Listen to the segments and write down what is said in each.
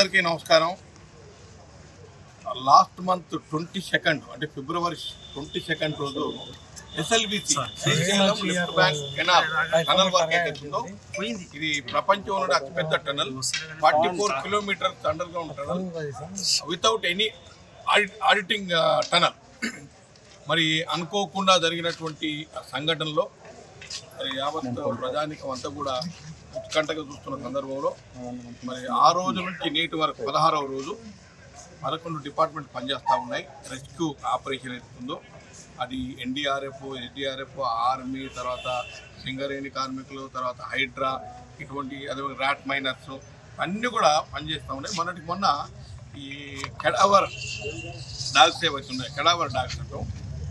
అందరికీ నమస్కారం. Last month 22 అంటే ఫిబ్రవరి 22 రోజు SLBC Srisailam left bank tunnel work అవుతుందో ఇది ప్రపంచంలోని అతిపెద్ద tunnel. 44 kilometres under ground tunnel without any auditing tunnel. మరి అనుకోకుండా జరిగినటువంటి సంఘటనలో మరి యావత్ ప్రజానికం అంతా కూడా ఉత్కంఠగా చూస్తున్న సందర్భంలో మరి ఆ రోజు నుంచి నేటి వరకు 16వ రోజు 11 డిపార్ట్మెంట్ పనిచేస్తూ ఉన్నాయి. రెస్క్యూ ఆపరేషన్ అవుతుందో అది ఎన్డీఆర్ఎఫ్, ఎస్డీఆర్ఎఫ్, ఆర్మీ, తర్వాత సింగరేణి కార్మికులు, తర్వాత హైడ్రా, ఇటువంటి అదే ర్యాట్ మైనర్స్ అన్నీ కూడా పనిచేస్తూ ఉన్నాయి. మొన్న ఈ కెడావర్ డాగ్స్ ఏవైతున్నాయి, కెడావర్ డాగ్స్ అంటాం,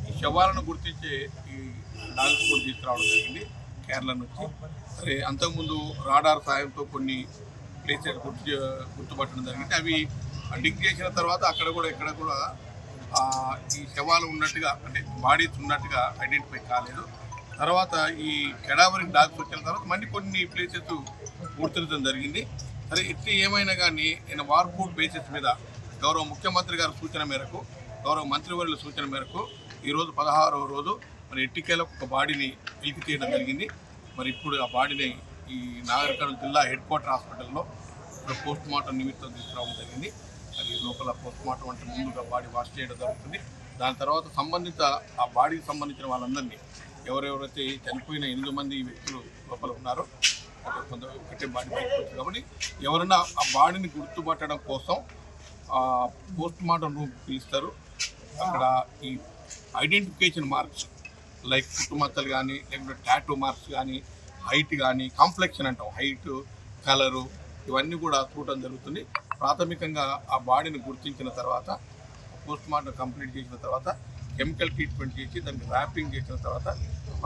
ఈ శవాలను గుర్తించే ఈ డాగ్స్ కూడా తీసుకురావడం జరిగింది కేరళ నుంచి. మరి అంతకుముందు రాడార్ సాయంతో కొన్ని ప్లేసెస్ గుర్తుపట్టడం జరిగింది. అవి డిగ్ చేసిన తర్వాత అక్కడ కూడా ఇక్కడ కూడా ఈ శవాలు ఉన్నట్టుగా అంటే బాడీస్ ఉన్నట్టుగా ఐడెంటిఫై కాలేదు. తర్వాత ఈ కెడావరింగ్ డాగ్స్ వచ్చిన తర్వాత మళ్ళీ కొన్ని ప్లేసెస్ గుర్తించడం జరిగింది. సరే ఇట్లా ఏమైనా కానీ నేను వార్ఫుడ్ బేసిస్ మీద గౌరవ ముఖ్యమంత్రి గారి సూచన మేరకు, గౌరవ మంత్రివర్యుల సూచన మేరకు ఈరోజు 16వ రోజు మరి ఎట్టికేలకు ఒక బాడీని వెలికి తీయడం జరిగింది. మరి ఇప్పుడు ఆ బాడీని ఈ నాగర్ కర్నూలు జిల్లా హెడ్ క్వార్టర్ హాస్పిటల్లో పోస్ట్ మార్టం నిమిత్తం తీసుకురావడం జరిగింది. అది లోపల పోస్ట్ మార్టం అంటే ముందుగా బాడీ వాష్ చేయడం జరుగుతుంది. దాని తర్వాత సంబంధిత ఆ బాడీకి సంబంధించిన వాళ్ళందరినీ ఎవరెవరైతే చనిపోయిన 8 మంది వ్యక్తులు లోపల ఉన్నారో అంటే కొంత ఒకటే బాడీ బయటకు వచ్చింది కాబట్టి ఎవరైనా ఆ బాడీని గుర్తుపట్టడం కోసం పోస్ట్ మార్టం రూమ్ పిలుస్తారు. అక్కడ ఈ ఐడెంటిఫికేషన్ మార్క్స్ లైక్ పుట్టుమచ్చలు కానీ, లేకపోతే టాటూ మార్క్స్ కానీ, హైట్ కానీ, కాంప్లెక్షన్ అంటాం, హైట్, కలరు, ఇవన్నీ కూడా చూడటం జరుగుతుంది. ప్రాథమికంగా ఆ బాడీని గుర్తించిన తర్వాత పోస్ట్ మార్టం కంప్లీట్ చేసిన తర్వాత కెమికల్ ట్రీట్మెంట్ చేసి దానికి ర్యాపింగ్ చేసిన తర్వాత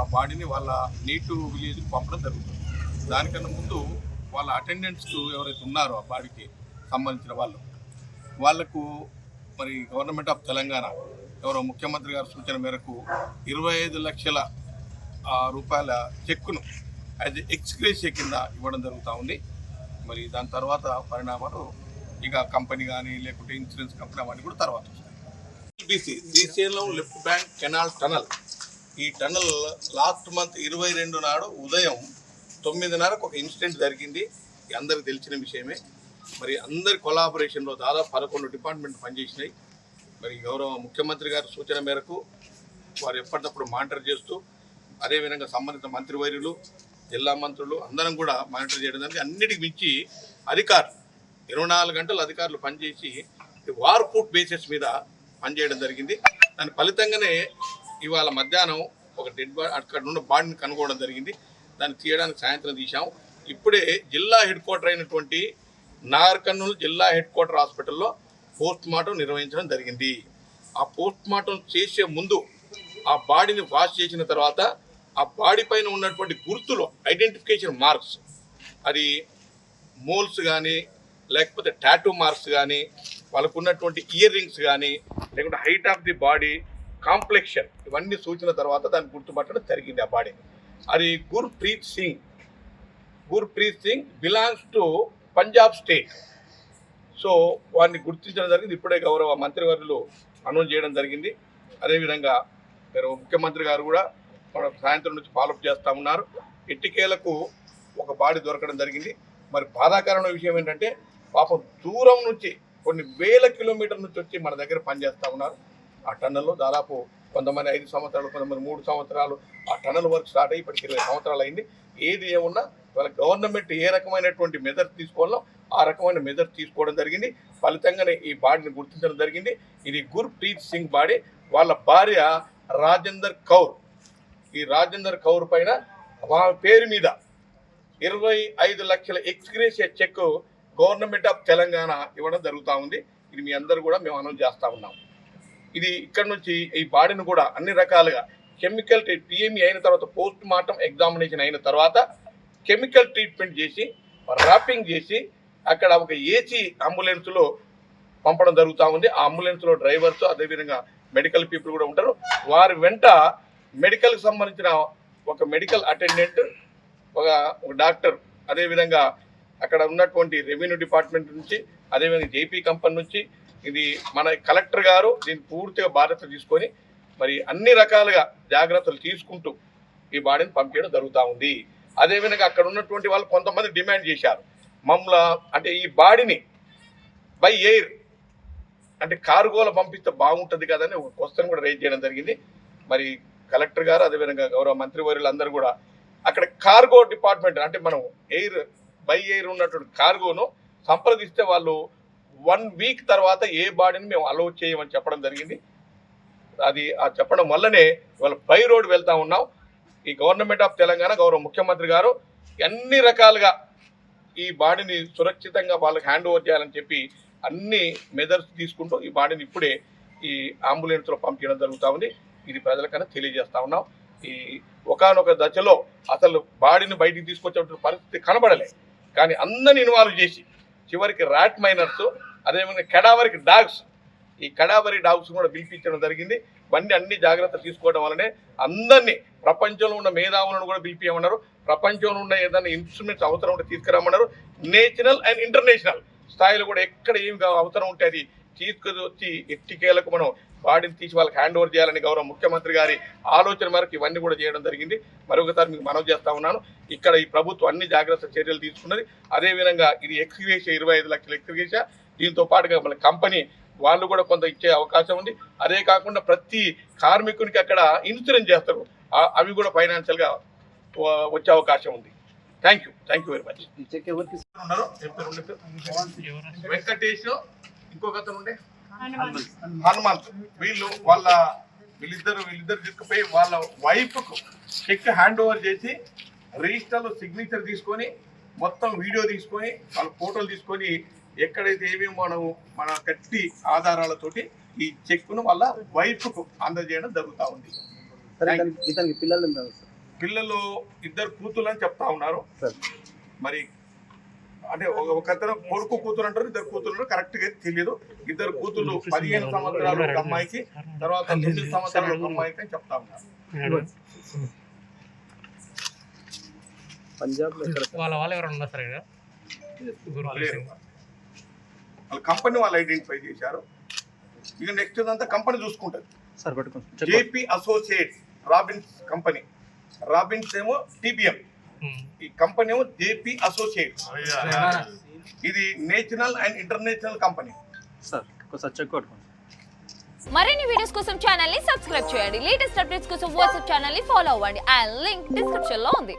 ఆ బాడీని వాళ్ళ నేటివ్ విలేజ్కి పంపడం జరుగుతుంది. దానికన్నా ముందు వాళ్ళ అటెండెంట్స్ ఎవరైతే ఉన్నారో ఆ బాడీకి సంబంధించిన వాళ్లకు మరి గవర్నమెంట్ ఆఫ్ తెలంగాణ ఎవరో ముఖ్యమంత్రి గారి సూచన మేరకు 25 లక్షల రూపాయల చెక్కును అది ఎక్స్గ్రేషియా కింద ఇవ్వడం జరుగుతూ ఉంది. మరి దాని తర్వాత పరిణామాలు ఇక కంపెనీ కానీ లేకుంటే ఇన్సూరెన్స్ కంపెనీ అవన్నీ కూడా తర్వాత వస్తాయి. SLBC Srisailam left bank canal tunnel, ఈ టనల్ లాస్ట్ మంత్ 22 నాడు ఉదయం 9:30కు ఒక ఇన్సిడెంట్ జరిగింది. అందరికి తెలిసిన విషయమే. మరి అందరి కొలాబరేషన్లో దాదాపు 11 డిపార్ట్మెంట్ పనిచేసినాయి. మరి గౌరవ ముఖ్యమంత్రి గారి సూచన మేరకు వారు ఎప్పటికప్పుడు మానిటర్ చేస్తూ అదేవిధంగా సంబంధిత మంత్రివర్యులు, జిల్లా మంత్రులు అందరం కూడా మానిటర్ చేయడం జరిగింది. అన్నిటికి మించి అధికారులు 24 గంటలు అధికారులు పనిచేసి వార్ఫుడ్ బేసిస్ మీద పనిచేయడం జరిగింది. దాని ఫలితంగానే ఇవాళ మధ్యాహ్నం ఒక డెడ్ బాడీ అక్కడ ఉన్న బాడీని కనుగొనడం జరిగింది. దాన్ని తీయడానికి సాయంత్రం తీసాం. ఇప్పుడే జిల్లా హెడ్ క్వార్టర్ అయినటువంటి నాగర్ కర్నూలు జిల్లా హెడ్ క్వార్టర్ హాస్పిటల్లో పోస్ట్ మార్టం నిర్వహించడం జరిగింది. ఆ పోస్ట్ మార్టం చేసే ముందు ఆ బాడీని వాష్ చేసిన తర్వాత ఆ బాడీ పైన ఉన్నటువంటి గుర్తులు ఐడెంటిఫికేషన్ మార్క్స్, అది మోల్స్ కానీ లేకపోతే టాటూ మార్క్స్ కానీ, వాళ్ళకు ఉన్నటువంటి ఇయర్ రింగ్స్ కానీ, లేకుంటే height of the body, complexion, ఇవన్నీ సూచన తర్వాత దాన్ని గుర్తుపట్టడం జరిగింది. ఆ బాడీ అది Gurpreet Singh belongs to Punjab state. So వారిని గుర్తించడం జరిగింది. ఇప్పుడే గౌరవ మంత్రివర్యులు అనౌన్స్ చేయడం జరిగింది. అదేవిధంగా ముఖ్యమంత్రి గారు కూడా మన సాయంత్రం నుంచి ఫాలోఅప్ చేస్తూ ఉన్నారు. ఎట్టికేలకు ఒక బాడీ దొరకడం జరిగింది. మరి బాధాకరమైన విషయం ఏంటంటే పాపం దూరం నుంచి కొన్ని వేల కిలోమీటర్ల నుంచి వచ్చి మన దగ్గర పనిచేస్తూ ఉన్నారు. ఆ టన్నల్లో దాదాపు కొంతమంది 5 సంవత్సరాలు, కొంతమంది 3 సంవత్సరాలు ఆ టన్నల్ వర్క్ స్టార్ట్ అయ్యి ఇప్పటికి 20 సంవత్సరాలు అయింది. ఏది ఏమున్నా వాళ్ళ గవర్నమెంట్ ఏ రకమైనటువంటి మెజర్స్ తీసుకోవాలో ఆ రకమైన మెజర్స్ తీసుకోవడం జరిగింది. ఫలితంగానే ఈ బాడీని గుర్తించడం జరిగింది. ఇది గుర్ప్రీత్ సింగ్ బాడీ. వాళ్ళ భార్య రాజేందర్ కౌర్. ఈ రాజేందర్ కౌర్ పైన వాళ్ళ పేరు మీద 25 లక్షల ex gratia cheque government of Telangana ఇవ్వడం జరుగుతూ ఉంది. ఇది మీ అందరూ కూడా మేము అనౌన్స్ చేస్తూ ఉన్నాం. ఇది ఇక్కడ నుంచి ఈ బాడీని కూడా అన్ని రకాలుగా కెమికల్ పిఎంఈ అయిన తర్వాత పోస్ట్ మార్టం ఎగ్జామినేషన్ అయిన తర్వాత కెమికల్ ట్రీట్మెంట్ చేసి ర్యాపింగ్ చేసి అక్కడ ఒక ఏసీ అంబులెన్స్లో పంపడం జరుగుతూ ఉంది. ఆ అంబులెన్స్లో డ్రైవర్స్ అదేవిధంగా మెడికల్ పీపుల్ కూడా ఉంటారు. వారి వెంట మెడికల్కి సంబంధించిన ఒక మెడికల్ అటెండెంట్, ఒక డాక్టర్, అదేవిధంగా అక్కడ ఉన్నటువంటి రెవెన్యూ డిపార్ట్మెంట్ నుంచి, అదేవిధంగా జేపీ కంపెనీ నుంచి, ఇది మన కలెక్టర్ గారు దీన్ని పూర్తిగా బాధ్యత తీసుకొని మరి అన్ని రకాలుగా జాగ్రత్తలు తీసుకుంటూ ఈ బాడీని పంపించడం జరుగుతూ ఉంది. అదేవిధంగా అక్కడ ఉన్నటువంటి వాళ్ళు కొంతమంది డిమాండ్ చేశారు, మమ్మల్ని అంటే ఈ బాడీని బై ఎయిర్ అంటే కార్గోలో పంపిస్తే బాగుంటుంది కదని ఒక క్వశ్చన్ కూడా రైజ్ చేయడం జరిగింది. మరి కలెక్టర్ గారు అదేవిధంగా గౌరవ మంత్రివర్యులు అందరూ కూడా అక్కడ కార్గో డిపార్ట్మెంట్ అంటే మనం ఎయిర్ బై ఎయిర్ ఉన్నటువంటి కార్గోను సంప్రదిస్తే వాళ్ళు 1 వీక్ తర్వాత ఏ బాడీని మేము అలౌ చేయమని చెప్పడం జరిగింది. అది చెప్పడం వల్లనే వాళ్ళు బై రోడ్ వెళ్తూ ఉన్నాం. ఈ గవర్నమెంట్ ఆఫ్ తెలంగాణ గౌరవ ముఖ్యమంత్రి గారు అన్ని రకాలుగా ఈ బాడీని సురక్షితంగా వాళ్ళకి హ్యాండ్ ఓవర్ చేయాలని చెప్పి అన్ని మెజర్స్ తీసుకుంటూ ఈ బాడీని ఇప్పుడే ఈ అంబులెన్స్లో పంపించడం జరుగుతూ ఉంది. ఇది ప్రజలకన్నా తెలియజేస్తా ఉన్నాం. ఈ ఒకానొక దశలో అసలు బాడీని బయటికి తీసుకొచ్చే పరిస్థితి కనబడలే, కానీ అందరిని ఇన్వాల్వ్ చేసి చివరికి ర్యాట్ మైనర్స్, అదేవిధంగా కెడావరికి డాగ్స్, ఈ కడావరి డాగ్స్ కూడా పిలిపించడం జరిగింది. ఇవన్నీ అన్ని జాగ్రత్తలు తీసుకోవడం వల్లనే అందరినీ ప్రపంచంలో ఉన్న మేధావులను కూడా పిలిపించమన్నారు. ప్రపంచంలో ఉన్న ఏదైనా ఇన్స్ట్రుమెంట్స్ అవసరం ఉంటే తీసుకురామన్నారు. నేషనల్ అండ్ ఇంటర్నేషనల్ స్థాయిలో కూడా ఎక్కడ ఏం అవసరం ఉంటే అది తీసుకొచ్చి ఎట్టికేలకు మనం బాడీని తీసి వాళ్ళకి హ్యాండ్ ఓవర్ చేయాలని గౌరవ ముఖ్యమంత్రి గారి ఆలోచన మేరకు ఇవన్నీ కూడా చేయడం జరిగింది. మరొకసారి మీకు మనవి చేస్తా ఉన్నాను, ఇక్కడ ఈ ప్రభుత్వం అన్ని జాగ్రత్త చర్యలు తీసుకున్నది. అదేవిధంగా ఇది ఎక్స్గ్రేషియా 25 లక్షల ఎక్స్గ్రేషియా, దీంతో పాటుగా మన కంపెనీ వాళ్ళు కూడా కొంత ఇచ్చే అవకాశం ఉంది. అదే కాకుండా ప్రతి కార్మికునికి అక్కడ ఇన్సూరెన్స్ చేస్తారు, అవి కూడా ఫైనాన్షియల్గా వచ్చే అవకాశం ఉంది. Thank you very much. Venkatesh, ఇంకొక అతను ఉండే హనుమంత్, వీళ్ళిద్దరు తీసుకుపోయి వాళ్ళ వైఫ్కు చెక్ హ్యాండ్ ఓవర్ చేసి రిజిస్టర్లో సిగ్నేచర్ తీసుకొని మొత్తం వీడియో తీసుకొని వాళ్ళ ఫోటోలు తీసుకొని ఎక్కడైతే ఏమేమి మన గట్టి ఆధారాలతోటి ఈ చెక్ను వాళ్ళ వైఫ్కు అందజేయడం జరుగుతూ ఉంది. పిల్లలు 2 కూతురు అని చెప్తా ఉన్నారు. మరి అంటే ఒకతను కొడుకు కూతురు అంటారు, 2 కూతురు కరెక్ట్ గా తెలియదు. 2 కూతురు 15 సంవత్సరాలు ఒక అమ్మాయికి, తర్వాత 9 సంవత్సరాలు ఒక అమ్మాయికి అని చెప్తా ఉన్నారు. పంజాబ్ వాళ్ళు ఎవరు ఉన్నారు సార్? వాళ్ళ కంపెనీ వాళ్ళు ఐడెంటిఫై చేశారు. ఇక నెక్స్ట్ అంతా కంపెనీ చూసుకుంటుంది. JP associates Robbins company, Robbins ఏమో TBM, ఈ కంపెనీ ఏమో జేపీ అసోసియేట్స్. ఇది నేషనల్ అండ్ ఇంటర్నేషనల్ కంపెనీ. మరిన్ని వీడియోస్ కోసం ఛానల్ ని సబ్స్క్రైబ్ చేయండి. లేటెస్ట్ అప్డేట్స్ కోసం వాట్సాప్ ఛానల్ ని ఫాలో అవ్వండి. ఆ లింక్ డిస్క్రిప్షన్ లో ఉంది.